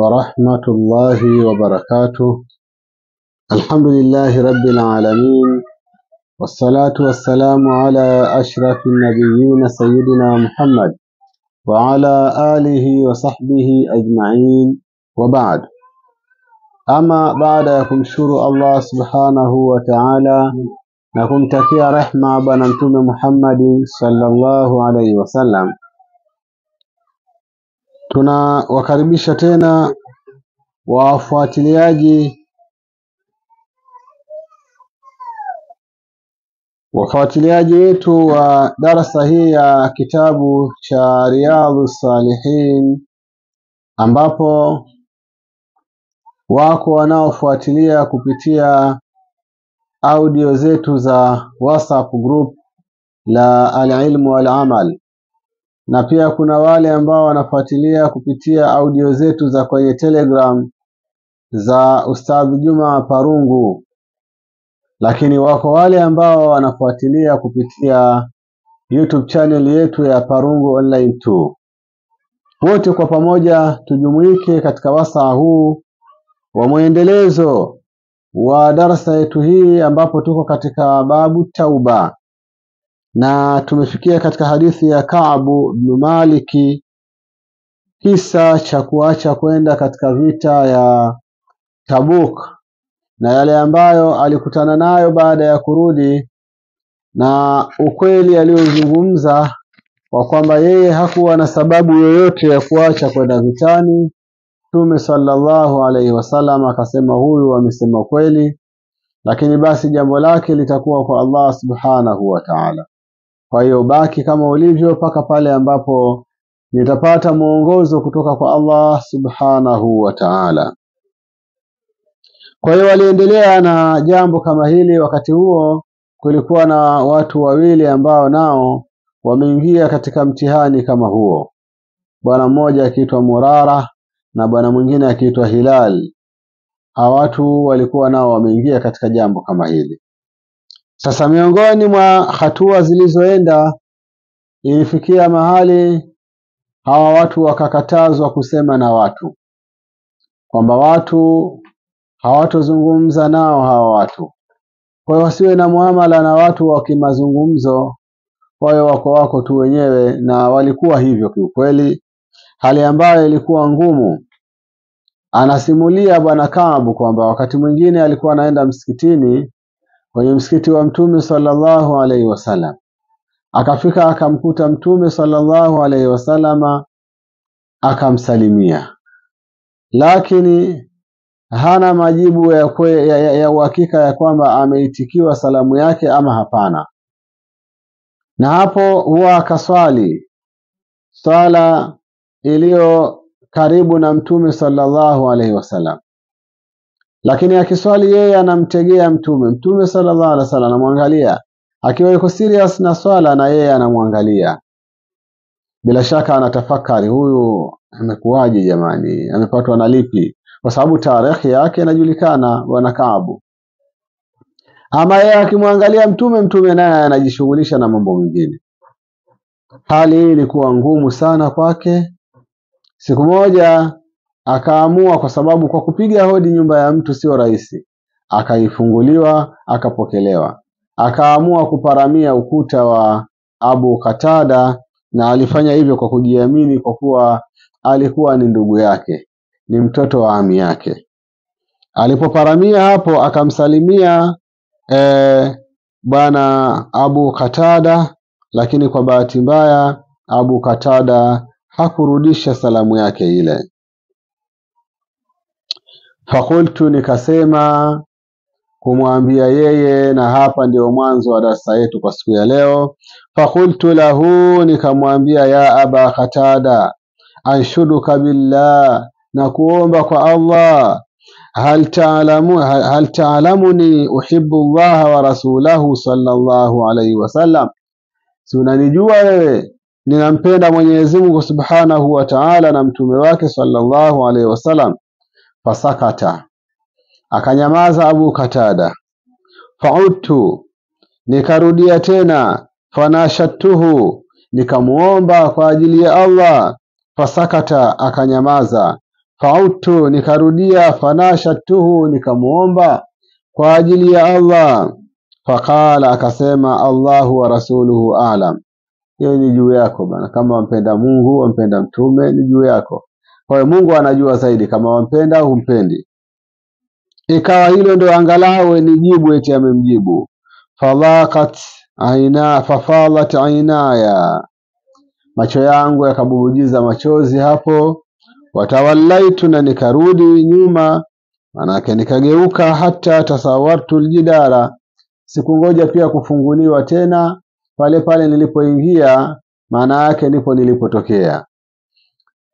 ورحمة الله وبركاته. الحمد لله رب العالمين، والصلاة والسلام على أشرف النبيين سيدنا محمد وعلى آله وصحبه أجمعين، وبعد. أما بعد kumshukuru Allah subhanahu wa ta'ala na kumtakia rehma bwana mtume Muhammad sallallahu alaihi wasallam, tunawakaribisha tena wafuatiliaji wetu wa darasa hii ya kitabu cha Riyadhus Salihin, ambapo wako wanaofuatilia kupitia audio zetu za WhatsApp group la al-ilmu wal-amal, na pia kuna wale ambao wanafuatilia kupitia audio zetu za kwenye Telegram za Ustadh Juma Parungu, lakini wako wale ambao wanafuatilia kupitia YouTube channel yetu ya Parungu Online 2. Wote kwa pamoja tujumuike katika wasaa huu wa muendelezo wa darasa yetu hii, ambapo tuko katika babu tauba na tumefikia katika hadithi ya Ka'b ibn Maliki, kisa cha kuacha kwenda katika vita ya Tabuk na yale ambayo alikutana nayo baada ya kurudi, na ukweli aliozungumza kwa kwamba yeye hakuwa na sababu yoyote ya kuacha kwenda vitani. Mtume sallallahu alaihi wasallam akasema huyu amesema kweli, lakini basi jambo lake litakuwa kwa Allah subhanahu wa ta'ala. Kwa hiyo baki kama ulivyo mpaka pale ambapo nitapata mwongozo kutoka kwa Allah subhanahu wa ta'ala. Kwa hiyo waliendelea na jambo kama hili. Wakati huo kulikuwa na watu wawili ambao nao wameingia katika mtihani kama huo. Bwana mmoja akiitwa Murara na bwana mwingine akiitwa Hilal. Hawa watu walikuwa nao wameingia katika jambo kama hili. Sasa miongoni mwa hatua zilizoenda, ilifikia mahali hawa watu wakakatazwa kusema na watu, kwamba watu hawatozungumza nao hawa watu. Kwa hiyo wasiwe na muamala na watu wa kimazungumzo, kwa hiyo wako tu wenyewe. Na walikuwa hivyo kiukweli, hali ambayo ilikuwa ngumu. Anasimulia bwana Ka'b kwamba wakati mwingine alikuwa anaenda msikitini, kwenye msikiti wa Mtume sallallahu alaihi wasallam. Akafika akamkuta Mtume sallallahu alaihi wasallam, akamsalimia, lakini hana majibu ya uhakika ya kwamba ameitikiwa salamu yake ama hapana. Na hapo huwa akaswali swala iliyo karibu na Mtume sallallahu alaihi wasallam, lakini akiswali yeye anamtegea Mtume sallallahu alaihi wasallam, anamwangalia akiwa yuko serious na swala, na yeye anamwangalia. Bila shaka anatafakari, huyu amekuwaje jamani, amepatwa na lipi? Kwa sababu tarehe yake inajulikana bwana Ka'b. Ama yeye akimwangalia Mtume naye anajishughulisha na mambo mengine. Hali hii ilikuwa ngumu sana kwake. Siku moja akaamua, kwa sababu kwa kupiga hodi nyumba ya mtu sio rahisi, akaifunguliwa, akapokelewa. Akaamua kuparamia ukuta wa Abu Qatada, na alifanya hivyo kwa kujiamini, kwa kuwa alikuwa ni ndugu yake, ni mtoto wa ami yake. Alipoparamia hapo akamsalimia bwana Abu Qatada, lakini kwa bahati mbaya Abu Qatada hakurudisha salamu yake ile. Fakultu, nikasema kumwambia yeye, na hapa ndio mwanzo wa darasa yetu kwa siku ya leo. Fakultu lahu, nikamwambia, ya Aba Qatada, anshuduka billah, na kuomba kwa Allah, hal ta'lamuni uhibbu Allah wa rasulahu sallallahu alaihi wasallam, si unanijua wewe ninampenda Mwenyezi Mungu subhanahu wa ta'ala na mtume wake sallallahu alaihi wasallam. Fasakata, akanyamaza Abu Qatada. Fa'udtu, nikarudia tena. Fanashatuhu, nikamuomba kwa ajili ya Allah. Fasakata, akanyamaza. Fa'udtu, nikarudia, fanashatuhu, nikamuomba kwa ajili ya Allah. Faqala, akasema, Allahu wa rasuluhu a'lam. Hiyo ni juu yako bana, kama wampenda Mungu, wampenda mtume, ni juu yako. Kwa hiyo Mungu anajua zaidi kama wampenda au humpendi. Ikawa hilo ndio angalau ni jibu, eti amemjibu. Fadhaqat aina, fafadat ainaya, macho yangu yakabubujiza machozi hapo. Watawallaitu, na nikarudi nyuma, manake nikageuka. Hata tasawartu aljidara, sikungoja pia kufunguliwa tena. Pale pale nilipoingia, maana yake ndipo nilipotokea.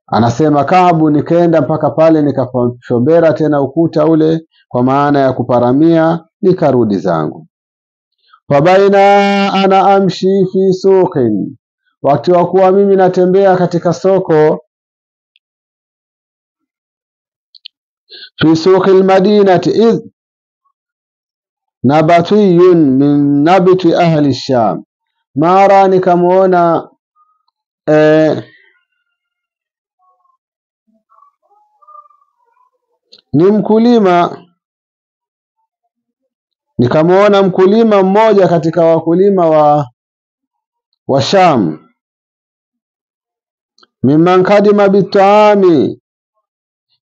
Anasema Kaabu, nikaenda mpaka pale nikafombera tena ukuta ule, kwa maana ya kuparamia, nikarudi zangu. Fabaina ana amshi fi suqin, wakati wa kuwa mimi natembea katika soko, fi suqil madinati idh nabatiyun min nabti ahli Sham, mara nikamuona ni mkulima, nikamuona mkulima mmoja katika wakulima wa Sham, mimman kadima bitaami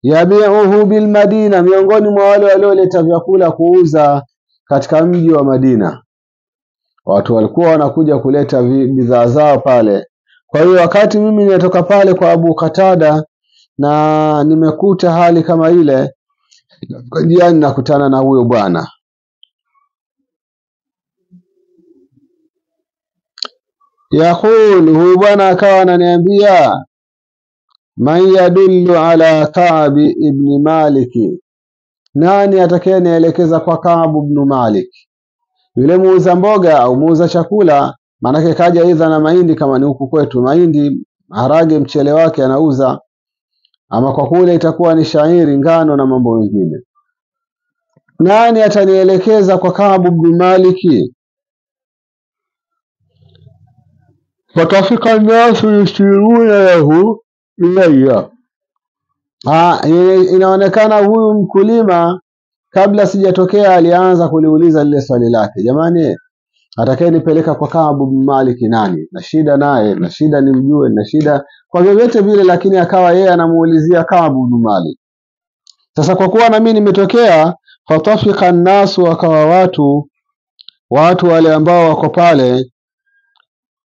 yabi'uhu bil Madina, miongoni mwa wale walioleta vyakula kuuza katika mji wa Madina. Watu walikuwa wanakuja kuleta bidhaa zao pale. Kwa hiyo wakati mimi nitoka pale kwa Abu Qatada na nimekuta hali kama ile, njiani nakutana na huyo bwana. Yaqul, huyu bwana akawa ananiambia, man yadullu ala Ka'b ibn Malik, nani atakayenielekeza kwa Ka'b ibn Malik? Yule muuza mboga au muuza chakula, manake kaja iza na mahindi, kama ni huku kwetu mahindi, harage, mchele wake anauza, ama kwa kule itakuwa ni shairi, ngano na mambo mengine. Nani atanielekeza kwa Ka'b ibn Malik? Fatafika nasu yusiruna lahu ilayya. Inaonekana huyu mkulima kabla sijatokea alianza kuliuliza lile swali lake, jamani, atakayenipeleka kwa Ka'b ibn Malik nani? Na shida naye, na shida nimjue, na shida kwa vyovyote vile, lakini akawa yeye anamuulizia Ka'b ibn Malik. Sasa kwa kuwa na mimi nimetokea, fatafika nasu, wakawa watu wale ambao wako pale,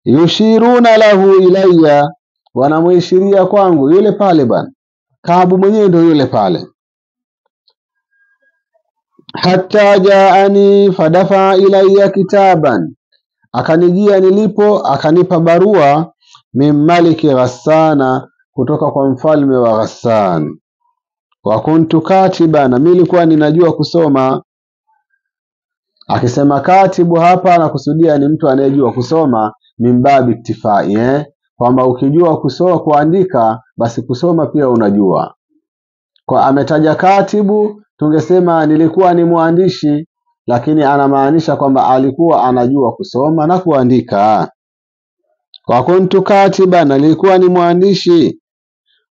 yushiruna lahu ilayya, wanamuishiria kwangu, yule pale bana Ka'b mwenyewe ndio yule pale. Hatta jaani fadafa ilayya kitaban, akanijia nilipo, akanipa barua, min Maliki Ghassana, kutoka kwa mfalme wa Ghassan. Wa kuntu katiba, na mimi nilikuwa ninajua kusoma. Akisema katibu hapa anakusudia ni mtu anayejua kusoma, mimbabi iktifai, kwamba ukijua kusoma kuandika, basi kusoma pia unajua. Kwa ametaja katibu, tungesema nilikuwa ni mwandishi, lakini anamaanisha kwamba alikuwa anajua kusoma na kuandika. Wa kuntu katiba, na nilikuwa ni mwandishi.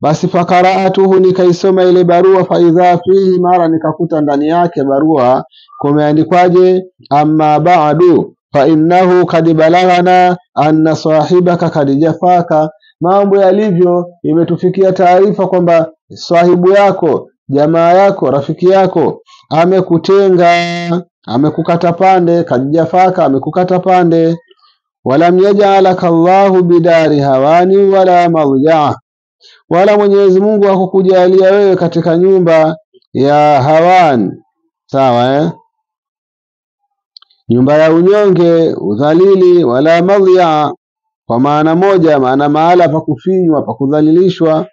Basi fakaraatuhu, nikaisoma ile barua, faidha fihi, mara nikakuta ndani yake barua kumeandikwaje, amma ba'du fa innahu kad balaghana anna sahibaka kad jafaka, mambo yalivyo imetufikia taarifa kwamba sahibu yako, jamaa yako, rafiki yako amekutenga, amekukata pande, kad jafaka, amekukata pande. Walam yaj'alaka Allahu bidari hawani wala mawja'a, wala Mwenyezi Mungu hakukujalia wewe katika nyumba ya hawan, sawa nyumba ya unyonge, udhalili, wala madhya, kwa maana moja, maana mahala pa kufinywa, pa kudhalilishwa.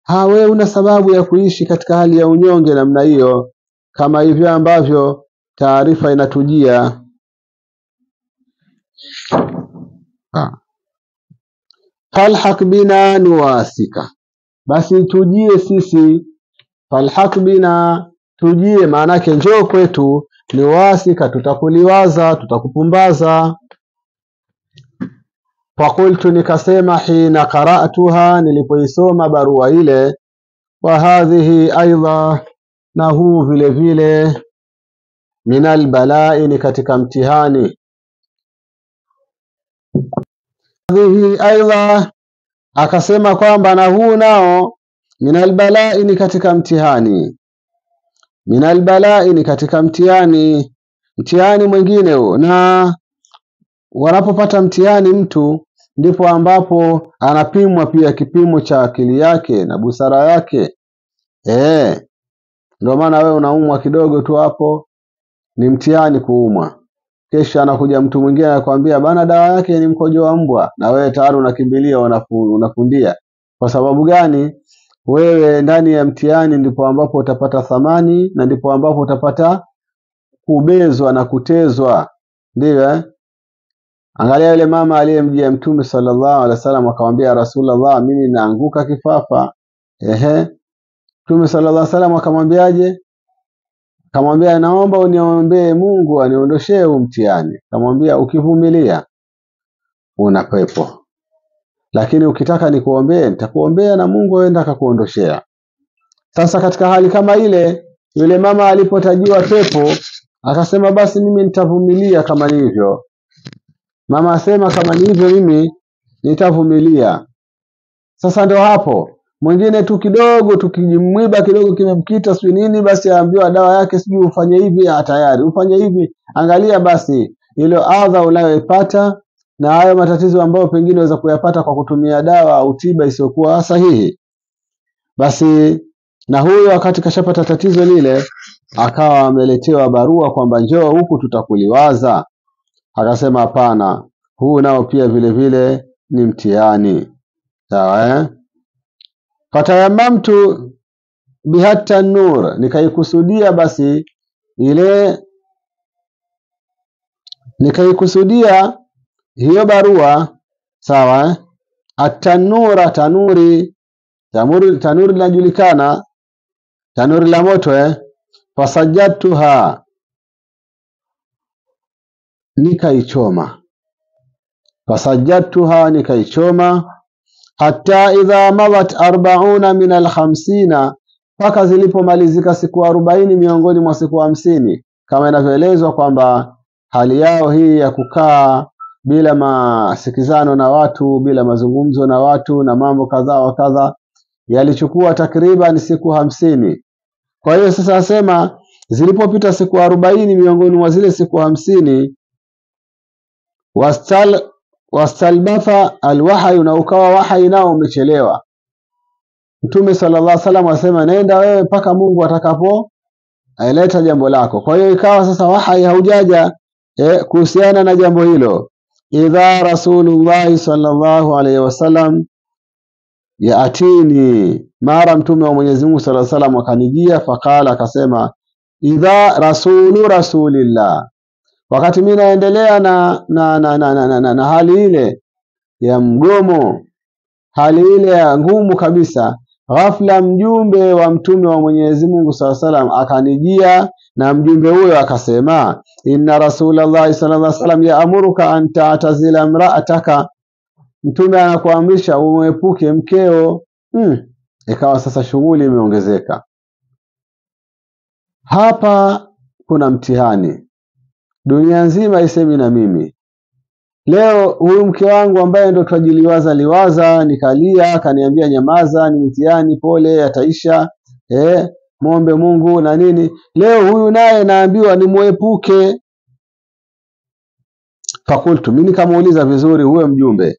Wewe una sababu ya kuishi katika hali ya unyonge namna hiyo, kama hivyo ambavyo taarifa inatujia. Falhaq bina nuwasika, basi tujie sisi. Falhaq bina, tujie, maana yake njoo kwetu. Nuwasika, tutakuliwaza, tutakupumbaza. Fakultu, nikasema, hina qara'tuha, nilipoisoma barua ile, wa hadhihi aidha, na huu vile vile minal balai, ni katika mtihani. Hadhihi aidha, akasema kwamba na huu nao minal balai, ni katika mtihani. Minal balai, ni katika mtihani, mtihani mwingine huo. Na wanapopata mtihani mtu, ndipo ambapo anapimwa pia kipimo cha akili yake na busara yake. Ndio maana wewe unaumwa kidogo tu, hapo ni mtihani kuumwa. Kesha anakuja mtu mwingine anakuambia bana, dawa yake ni mkojo wa mbwa, na wewe tayari unakimbilia unafundia. Kwa sababu gani? Wewe ndani ya mtihani ndipo ambapo utapata thamani, na ndipo ambapo utapata kubezwa na kutezwa. Ndio Angalia yule mama aliyemjia Mtume sallallahu alaihi wasallam akamwambia, Rasulullah, mimi naanguka kifafa. Mtume sallallahu alaihi wasallam akamwambiaje? Akamwambia, naomba uniombee Mungu aniondoshee mtihani. Akamwambia, ukivumilia una pepo, lakini ukitaka nikuombee, nitakuombea na Mungu aenda akakuondoshea. Sasa katika hali kama ile, yule mama alipotajiwa pepo akasema, basi mimi nitavumilia kama hivyo. Mama asema, kama ni hivyo mimi nitavumilia. Sasa ndio hapo mwingine tu kidogo, tukijimwiba kidogo kimemkita sio nini, basi aambiwa dawa yake sijui ufanye hivi, tayari ufanye hivi. Angalia basi ile adha unayoipata na hayo matatizo ambayo pengine unaweza kuyapata kwa kutumia dawa au tiba isiyokuwa sahihi. Basi na huyo wakati kashapata tatizo lile, akawa ameletewa barua kwamba njoo huku tutakuliwaza. Akasema hapana, huu nao pia vile vile ni mtihani. Sawa Fatayamamtu bihatta nur, nikaikusudia basi ile, nikaikusudia hiyo barua. Sawa Atanura, tanuri linajulikana, tanuri la moto. Fasajjatuha, nikaichoma. Fasajjatuha, nikaichoma. Hatta idha madat 40 min al-50, mpaka zilipomalizika siku 40 miongoni mwa siku 50, kama inavyoelezwa kwamba hali yao hii ya kukaa bila masikizano na watu, bila mazungumzo na watu na mambo kadhaa wa kadha, yalichukua takriban siku 50. Kwa hiyo sasa asema zilipopita siku 40 miongoni mwa zile siku 50, wastalbatha alwahyu, na ukawa wahyi nao umechelewa. Mtume sallallahu alaihi wasallam asema, nenda wewe mpaka Mungu atakapo aileta jambo lako. Kwa hiyo ikawa sasa wahyi haujaja kuhusiana na jambo hilo. Idha Rasulullah sallallahu alaihi wasallam yaatini, mara mtume wa Mwenyezi Mungu sallallahu alaihi wasallam akanijia. Fakala, akasema, idha rasulillah, wakati mimi naendelea na hali ile ya mgomo, hali ile ya ngumu kabisa, ghafla mjumbe wa mtume wa Mwenyezi Mungu sallallahu alaihi wasallam akanijia, na mjumbe huyo akasema, inna Rasulullah sallallahu alaihi wasallam yaamuruka an ta'tazila imra'ataka, mtume anakuamrisha uepuke mkeo. Ikawa sasa shughuli imeongezeka. Hapa kuna mtihani, dunia nzima isemi na mimi. Leo huyu mke wangu ambaye ndo twajiliwaza nikalia, akaniambia nyamaza, ni mtihani, pole, ataisha, muombe Mungu na nini. Leo huyu naye naambiwa nimuepuke. Fakultu, mimi nikamuuliza vizuri huyo mjumbe,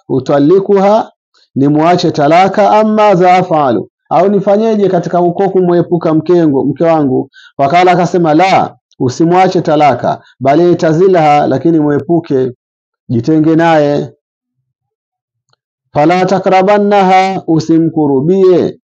utalikuha, ni muache talaka, ama zaafalu, au nifanyeje katika huko kumuepuka mke wangu? Wakala akasema, la, usimwache talaka, bali tazilaha, lakini muepuke, jitenge naye. Fala takrabannaha, usimkurubie.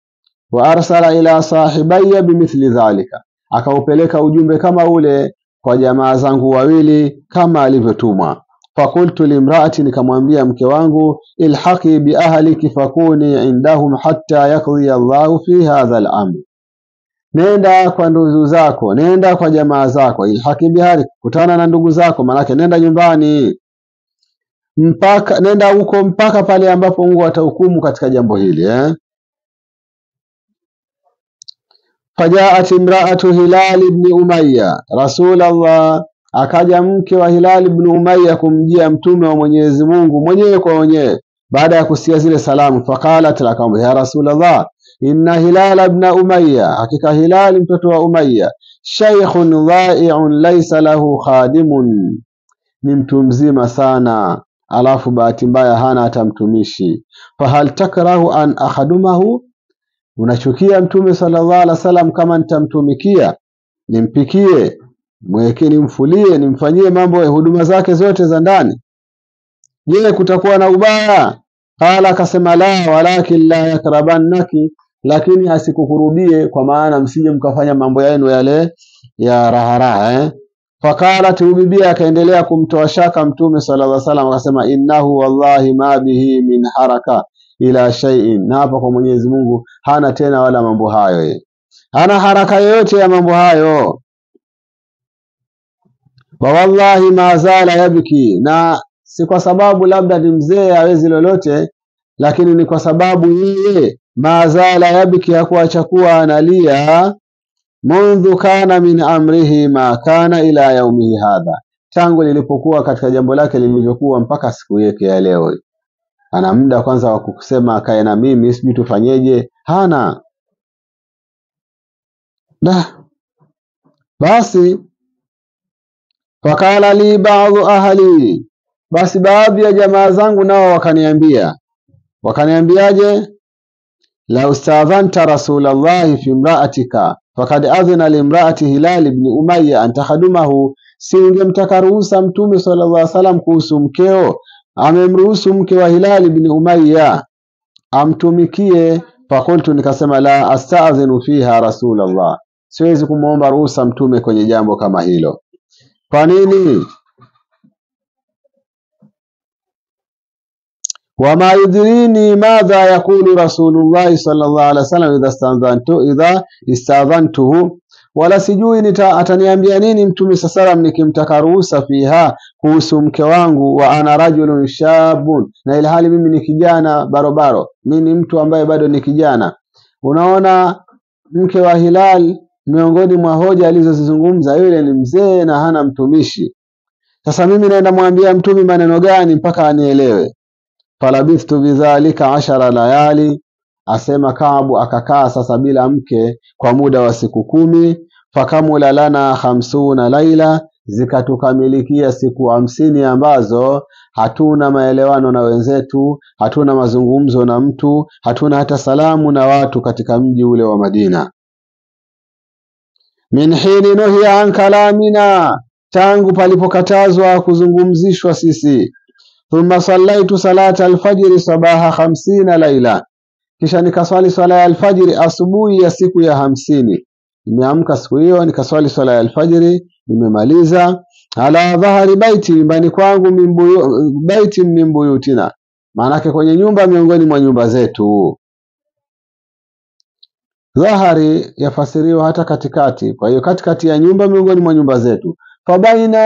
Wa arsala ila sahibaya bimithli dhalika, akaupeleka ujumbe kama ule kwa jamaa zangu wawili kama alivyotumwa. Fakultu limraati, nikamwambia mke wangu, ilhaqi bi ahliki fakuni indahum hatta yaqdi Allahu fi hadha al-amr, nenda kwa ndugu zako, nenda kwa jamaa zako. Ilhaqi bi ahliki, kutana na ndugu zako, manake nenda nyumbani, nenda huko mpaka pale ambapo Mungu atahukumu katika jambo hili. Fajaat imra'atu Hilal ibn Umayya Rasulullah, akaja mke wa Hilal ibn Umayya kumjia mtume wa Mwenyezi Mungu mwenyewe kwa mwenyewe baada ya kusikia zile salamu. Faqalat, akamwambia ya Rasulullah, inna Hilal ibn Umayya, hakika Hilal mtoto wa Umayya, shaykhun dha'i'un laysa lahu khadimun, ni mtu mzima sana, alafu bahati mbaya hana hata mtumishi. Fahal takrahu an akhadumahu, unachukia mtume sallallahu alaihi wasallam kama nitamtumikia, nimpikie, mweke, nimfulie, nimfanyie mambo ya huduma zake zote za ndani, je kutakuwa na ubaya? Qala, akasema la, walakin la yakrabannaki, lakini asikukurudie, kwa maana msije mkafanya mambo yenu yale ya raha. Faqalat, bibi akaendelea kumtoa shaka mtume sallallahu alaihi wasallam, akasema innahu wallahi ma bihi min haraka ila shay'in, na hapa kwa Mwenyezi Mungu hana tena wala mambo hayo, hana haraka yoyote ya mambo hayo. Wa wallahi ma zala yabki, na si kwa sababu labda ni mzee hawezi lolote, lakini ni kwa sababu yeye ma zala yabki, hakuacha kuwa analia, mundhu kana min amrihi ma kana ila yaumihi hadha, tangu lilipokuwa katika jambo lake lilivyokuwa mpaka siku yake ya leo. Ana muda kwanza wa kusema akae na mimi sijui tufanyeje, hana. Basi fakala li ba'dhu ahli, basi baadhi ya jamaa zangu nao wakaniambiaje, la ustadhanta Rasulullah fi imra'atika fakad adhina li imra'ati Hilal ibn Umayya an tahadumahu, si ungemtaka ruhusa mtume sallallahu alaihi wasallam kuhusu mkeo, amemruhusu mke wa Hilal ibn Umayya amtumikie. Fakultu, nikasema la asta'dhinu fiha Rasulullah, siwezi kumuomba ruhusa mtume kwenye jambo kama hilo. Kwa nini? Wama yudrini madha yakulu Rasulullah sallallahu alaihi wasallam idha istadhantuhu, wala sijui ataniambia nini mtume sallam nikimtaka ruhusa fiha, kuhusu mke wangu, wa ana rajulun shabun, na ile hali mimi ni kijana barobaro, mimi ni mtu ambaye bado ni kijana. Unaona, mke wa Hilal miongoni mwa hoja alizozizungumza, yule ni mzee na hana mtumishi. Sasa mimi naenda mwambia mtume maneno gani mpaka anielewe? Falabithtu bidhalika 10 layali, asema Kaabu, akakaa sasa bila mke kwa muda wa siku 10. Fakamula lana 50 laila, zikatukamilikia siku 50 ambazo hatuna maelewano na wenzetu, hatuna mazungumzo na mtu, hatuna hata salamu na watu katika mji ule wa Madina. Min hini nuhiya an kalamina, tangu palipokatazwa kuzungumzishwa sisi. Thumma sallaitu salata alfajiri sabaha 50 laila, kisha nikaswali swala ya alfajiri asubuhi ya siku ya 50. Nimeamka siku hiyo nikaswali swala ya alfajiri, nimemaliza. Ala dhahari baiti, nyumbani kwangu, baiti min buyutina, maana kwenye nyumba miongoni mwa nyumba zetu. Dhahari yafasiriwa hata katikati, kwa hiyo katikati ya nyumba miongoni mwa nyumba zetu. Fabaina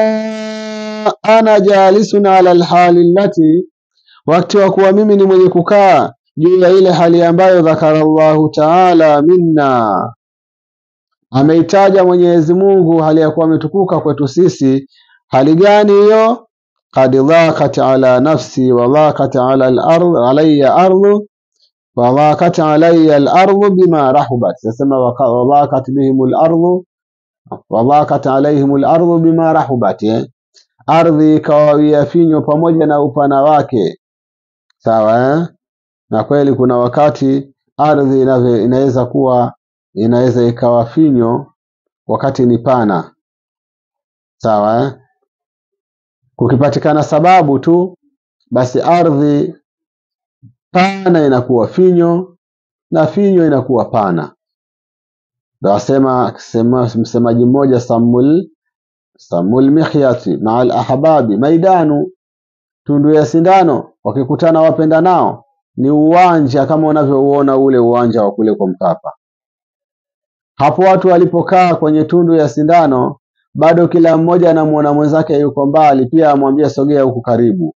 ana jalisun ala alhali allati, wakati wa kuwa mimi ni mwenye kukaa juu ya ile hali ambayo dhakarallahu ta'ala minna, ameitaja Mwenyezi Mungu hali ya kuwa ametukuka kwetu sisi. Hali gani hiyo? Qad dhaqat ala nafsi wa dhaqat ala al-ardh alayya ardu wa dhaqat alayya al-ardu bima rahabat, nasema wa dhaqat bihim al-ardu wa dhaqat alayhim al-ardu bima rahabat, ardhi ikawawia finyo pamoja na upana wake. Sawa, na kweli kuna wakati ardhi inaweza ikawa finyo wakati ni pana. Sawa, kukipatikana sababu tu, basi ardhi pana inakuwa finyo na finyo inakuwa pana. Ndio asema msemaji mmoja, samul mikhyati ma'al ahbabi maidanu, tundu ya sindano wakikutana wapenda nao ni uwanja, kama unavyouona ule uwanja wa kule kwa Mkapa. Hapo watu walipokaa kwenye tundu ya sindano, bado kila mmoja anamuona mwenzake yuko mbali, pia amwambia sogea huku karibu.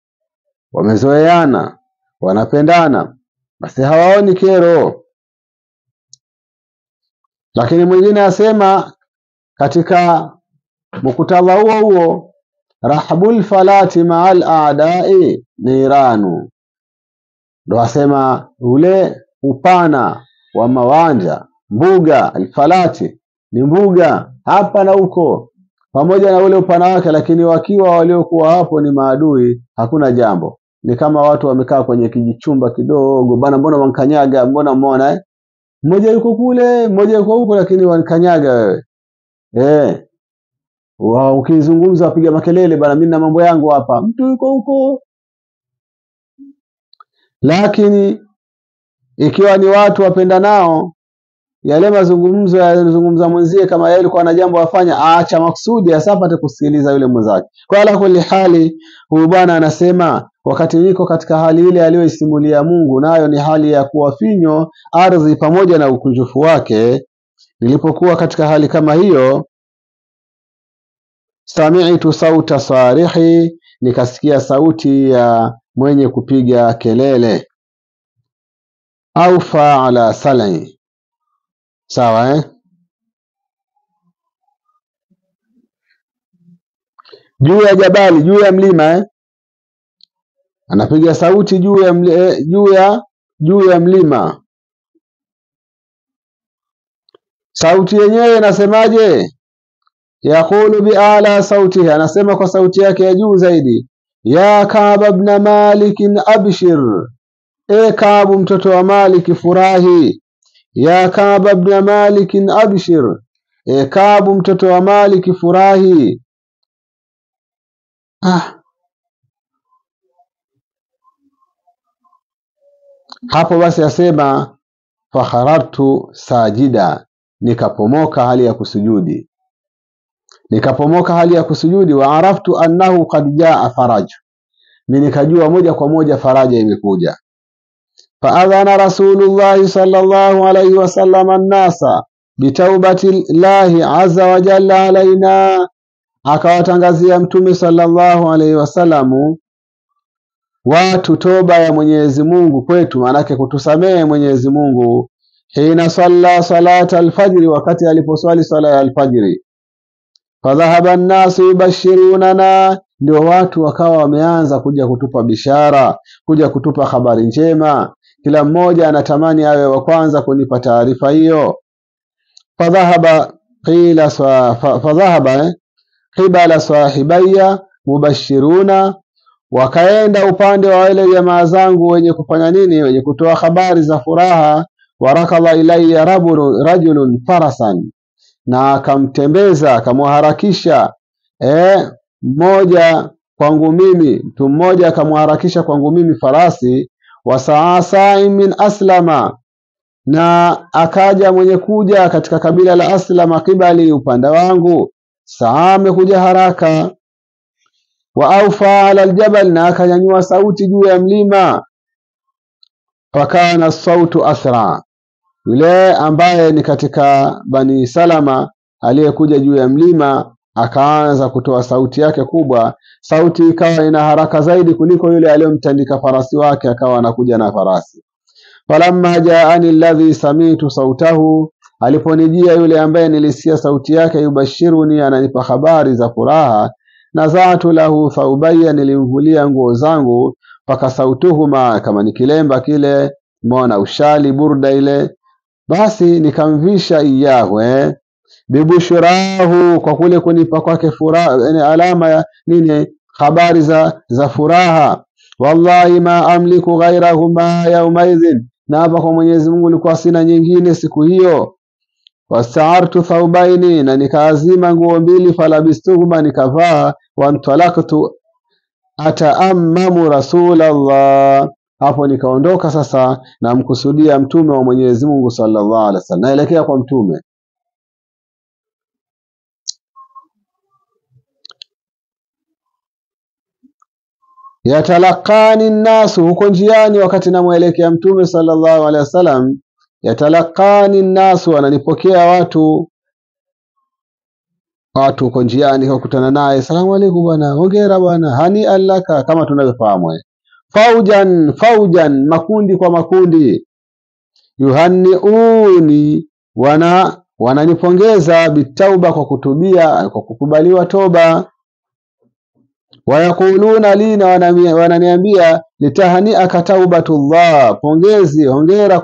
Wamezoeana, wanapendana, basi hawaoni kero. Lakini mwingine asema katika muktadha huo rahbul falati ma'al a'da'i niranu, ndo asema ule upana wa mawanja, mbuga alfalati ni mbuga hapa na huko, pamoja na ule upana wake, lakini wakiwa waliokuwa hapo ni maadui, hakuna jambo. Ni kama watu wamekaa kwenye kijichumba kidogo bana, mbona wankanyaga, mbona muona mmoja yuko kule, mmoja yuko huko, lakini wankanyaga wewe. Ukizungumza wapiga makelele bana, mimi na mambo yangu hapa, mtu yuko huko. Lakini ikiwa ni watu wapenda nao, yale mazungumzo yanazungumza mwenzie, kama yeye alikuwa na jambo afanya, aacha maksudi asapate kusikiliza yule mwenzake. Kwa ala kulli hali, huyu bwana anasema wakati niko katika hali ile aliyoisimulia Mungu, nayo ni hali ya kuwafinyo ardhi pamoja na ukunjufu wake, nilipokuwa katika hali kama hiyo, sami'tu sauta sarihi, nikasikia sauti ya mwenye kupiga kelele, au fa'ala sal'i, sawa juu ya jabali, juu ya mlima anapiga sauti juu ya mlima. Sauti yenyewe inasemaje? Yaqulu bi'ala sautihi, anasema kwa sauti yake ya juu zaidi, ya Ka'b ibn Malik abshir, Ka'b mtoto wa Malik furahi. Ya Ka'b ibn Malik abshir, Ka'b mtoto wa Malik furahi. Hapo basi asema fakharatu sajida, nikapomoka hali ya kusujudi, wa araftu annahu qad jaa faraj, mimi nikajua moja kwa moja faraja imekuja. Faadhana Rasulullah sallallahu alayhi wasallam an-nasa bitaubati llahi azza wa jalla alaina, akawatangazia mtume sallallahu alayhi wasallamu watu toba ya Mwenyezi Mungu kwetu, manake kutusamehe Mwenyezi Mungu. Hina salla salata alfajri, wakati aliposwali sala ya alfajri. Fadhahaba an-nasu yubashirunana, ndio watu wakawa wameanza kuja kutupa bishara, kuja kutupa habari njema, kila mmoja anatamani awe wa kwanza kunipa taarifa hiyo. Fadhahaba qibala sahibaya mubashiruna, wakaenda upande wa wale jamaa zangu wenye kufanya nini, wenye kutoa habari za furaha. Warakala ilayya rajulun farasan, na akamtembeza akamharakisha mmoja kwangu mimi, mtu mmoja akamharakisha kwangu mimi farasi. Wasaa min aslama, na akaja mwenye kuja katika kabila la Aslama kibali upande wangu, saa amekuja haraka. Wa aufa ala aljabal, na akanyanyua sauti juu ya mlima. Fakana sautu asra, yule ambaye ni katika Bani Salama aliyekuja juu ya mlima akaanza kutoa sauti yake kubwa, sauti ikawa ina haraka zaidi kuliko yule aliyomtandika farasi wake, akawa anakuja na farasi. Falamma jaani alladhi samitu sautahu, aliponijia yule ambaye nilisikia sauti yake, yubashiruni, ananipa habari za furaha, nazatu lahu thawbaya, nilimvulia nguo zangu, paka sautuhuma, kama nikilemba kile, mona ushali burda ile, basi nikamvisha iyahu bibushrahu, kwa kule kunipa kwake furaha, yani alama ya nini, habari za furaha. Wallahi ma amliku ghairahuma yawmaidhin, na hapa kwa Mwenyezi Mungu nilikuwa sina nyingine siku hiyo. Wastaartu thawbaini, na nikaazima nguo mbili, falabistuhuma, nikavaa. Wantalaqtu ataammamu Rasulallah, hapo nikaondoka sasa na mkusudia mtume wa Mwenyezi Mungu sallallahu alaihi wasallam, naelekea kwa mtume. Yatalaqani nnasu, huko njiani wakati namuelekea mtume sallallahu alaihi wasallam, yatalaqani nnasu, ananipokea watu huko njiani, kukutana naye, salamu alaykum bwana, hongera bwana, hani allaka, kama tunavyofahamu faujan, makundi kwa makundi, yuhanniuni, wananipongeza bitauba, kwa kutubia, kwa kukubaliwa toba. Wayakuluna li, na wananiambia litahaniaka taubatullah, pongezi, hongera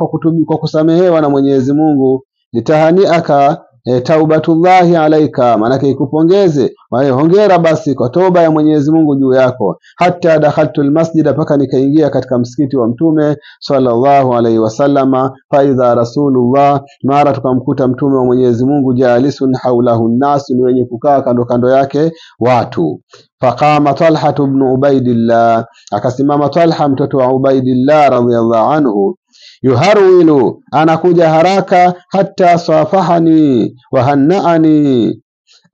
kwa kusamehewa na Mwenyezi Mungu. Litahaniaka taubatullahi alaika, maana ikupongeze, hongera basi kwa toba ya Mwenyezi Mungu juu yako. Hatta dakhaltu almasjid, paka nikaingia katika msikiti wa Mtume sallallahu alaihi wasallama. Fa idha rasulullah, mara tukamkuta mtume wa Mwenyezi Mungu, jalisun haulahu nnas, ni wenye kukaa kando kando yake watu. Faqama Talha ibn Ubaidillah, akasimama Talha mtoto wa Ubaidillah radhiyallahu anhu, yuharwilu, anakuja haraka, hatta safahani wa hannaani,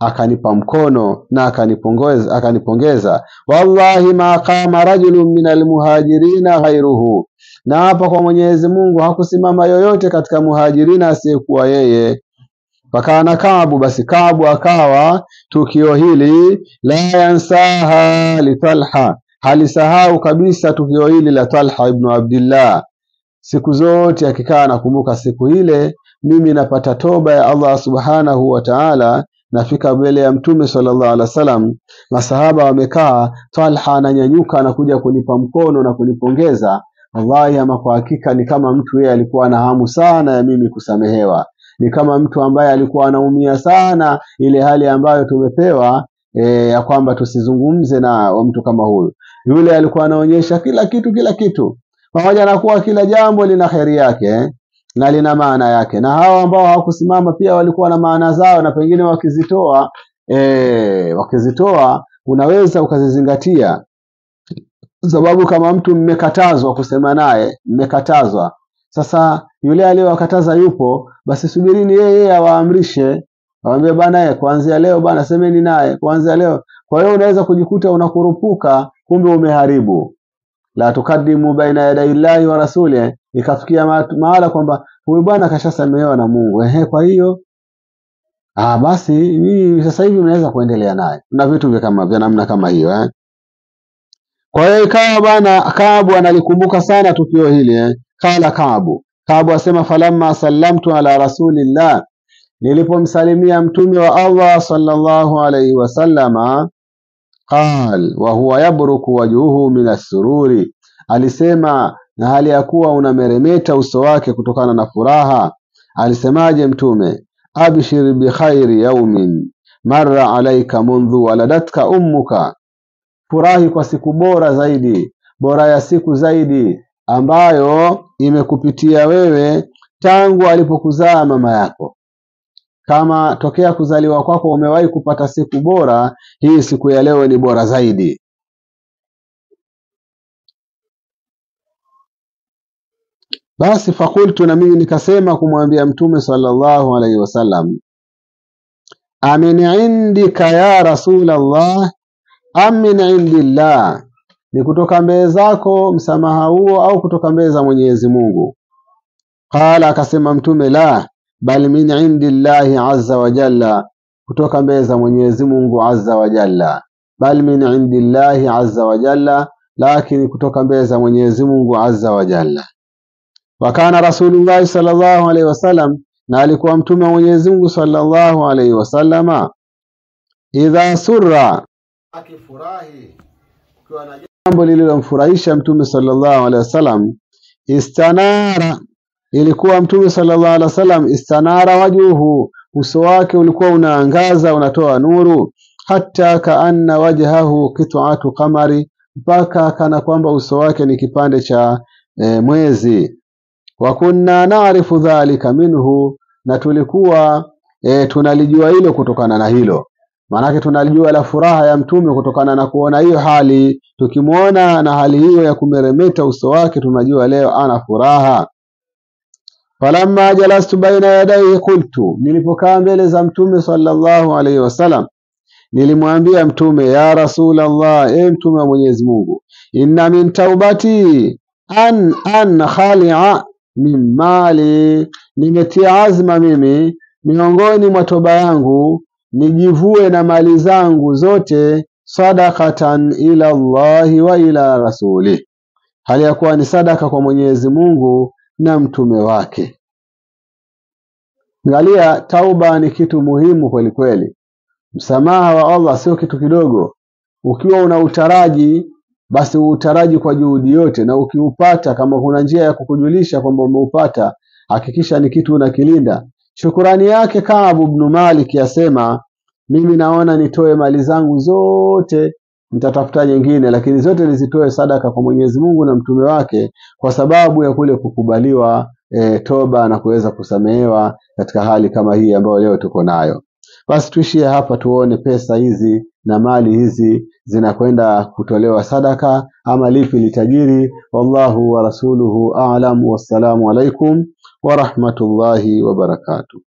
akanipa mkono na akanipongeza. Wallahi ma qama rajulun min almuhajirina ghayruhu, na hapa kwa Mwenyezi Mungu hakusimama yoyote katika muhajirina asiyekuwa yeye. Fakana Kaabu, basi Kaabu akawa tukio hili la yansaha li Talha, halisahau kabisa tukio hili la Talha ibn Abdillah. Siku zote akikaa nakumbuka siku ile, mimi napata toba ya Allah subhanahu wa ta'ala, nafika mbele ya Mtume sallallahu alaihi wasallam, masahaba wamekaa, Talha ananyanyuka na kuja kunipa mkono na kunipongeza. Wallahi, ama kwa hakika ni kama mtu yeye alikuwa na hamu sana ya mimi kusamehewa, ni kama mtu ambaye alikuwa anaumia sana ile hali ambayo tumepewa ya kwamba tusizungumze na mtu kama huyu. Yule alikuwa anaonyesha kila kitu, pamoja na kuwa kila jambo lina kheri yake na lina maana yake, na hao ambao hawakusimama pia walikuwa na maana zao, na pengine wakizitoa unaweza ukazizingatia, sababu kama mtu mmekatazwa kusema naye, mmekatazwa, sasa yule aliyewakataza yupo, basi subirini yeye awaamrishe, awambie bana, kuanzia leo bana semeni naye kuanzia leo. Kwa hiyo unaweza kujikuta unakurupuka, kumbe umeharibu. La tukadimu baina yaday Allahi wa rasuli, ikafikia mahala kwamba huyu bwana kashasamehewa na Mungu, kwa hiyo basi ni sasa hivi unaweza kuendelea naye, na vitu vya namna kama hiyo Kwa hiyo ikawa bwana Kaabu analikumbuka sana tukio hili Kala Kaabu asema, falamma sallamtu ala rasulillah, nilipomsalimia mtume wa Allah sallallahu alaihi wasallama, qal wa huwa yabruku wajhuhu min as-sururi, alisema na hali ya kuwa unameremeta uso wake kutokana na furaha. Alisemaje mtume? Abshir bi khairi yawmin marra alayka mundhu waladatka ummuka, furahi kwa siku bora zaidi, bora ya siku zaidi ambayo imekupitia wewe tangu alipokuzaa mama yako. Kama tokea kuzaliwa kwako umewahi kupata siku bora, hii siku ya leo ni bora zaidi. Basi fakultu, na mimi nikasema kumwambia mtume sallallahu alaihi wasallam, amin indika ya Rasulallah amin indillah, ni kutoka mbele zako msamaha huo au kutoka mbele za Mwenyezi Mungu? Qala, akasema mtume, la bal min indillahi azza wa jalla, kutoka mbele za Mwenyezi Mungu azza wa jalla. Bal min indillahi azza wa jalla, lakini kutoka mbele za Mwenyezi Mungu azza wa jalla. Wakana Rasulullah sallallahu alaihi wasallam, na alikuwa mtume wa Mwenyezi Mungu sallallahu alaihi wasallama, idha surra, akifurahi kwa na jambo lililomfurahisha mtume sallallahu alaihi wasallam, istanara, ilikuwa mtume sallallahu alaihi wasallam istanara wajuhu, uso wake ulikuwa unaangaza, unatoa nuru, hatta kaanna wajhahu qit'atu qamari, mpaka kana kwamba uso wake ni kipande cha mwezi. Wa kunna na'rifu dhalika minhu, na tulikuwa tunalijua hilo kutokana na hilo. Maanake tunalijua la furaha ya mtume kutokana na kuona hiyo hali. Tukimuona na hali hiyo ya kumeremeta uso wake, tunajua leo ana furaha. Falamma jalastu baina yadayhi qultu, nilipokaa mbele za mtume sallallahu alaihi wasallam, nilimwambia mtume, ya Rasulallah, mtume wa Mwenyezi Mungu, inna min taubati an khali'a min mali, nimetia azma mimi miongoni mwa toba yangu nijivue na mali zangu zote, sadaqatan ila Allahi wa ila rasuli, hali ya kuwa ni sadaka kwa Mwenyezi Mungu na mtume wake. Angalia, tauba ni kitu muhimu kweli kweli. Msamaha wa Allah sio kitu kidogo. Ukiwa una utaraji, basi utaraji kwa juhudi yote, na ukiupata, kama kuna njia ya kukujulisha kwamba umeupata, hakikisha ni kitu unakilinda. Shukurani yake Ka'b ibn Malik yasema, mimi naona nitoe mali zangu zote, nitatafuta nyingine, lakini zote nizitoe sadaka kwa Mwenyezi Mungu na mtume wake, kwa sababu ya kule kukubaliwa toba na kuweza kusamehewa katika hali kama hii ambayo leo tuko nayo. Basi tuishie hapa, tuone pesa hizi na mali hizi zinakwenda kutolewa sadaka ama lipi litajiri. Wallahu wa rasuluhu a'lam. Wassalamu alaikum wa rahmatullahi wa barakatuh.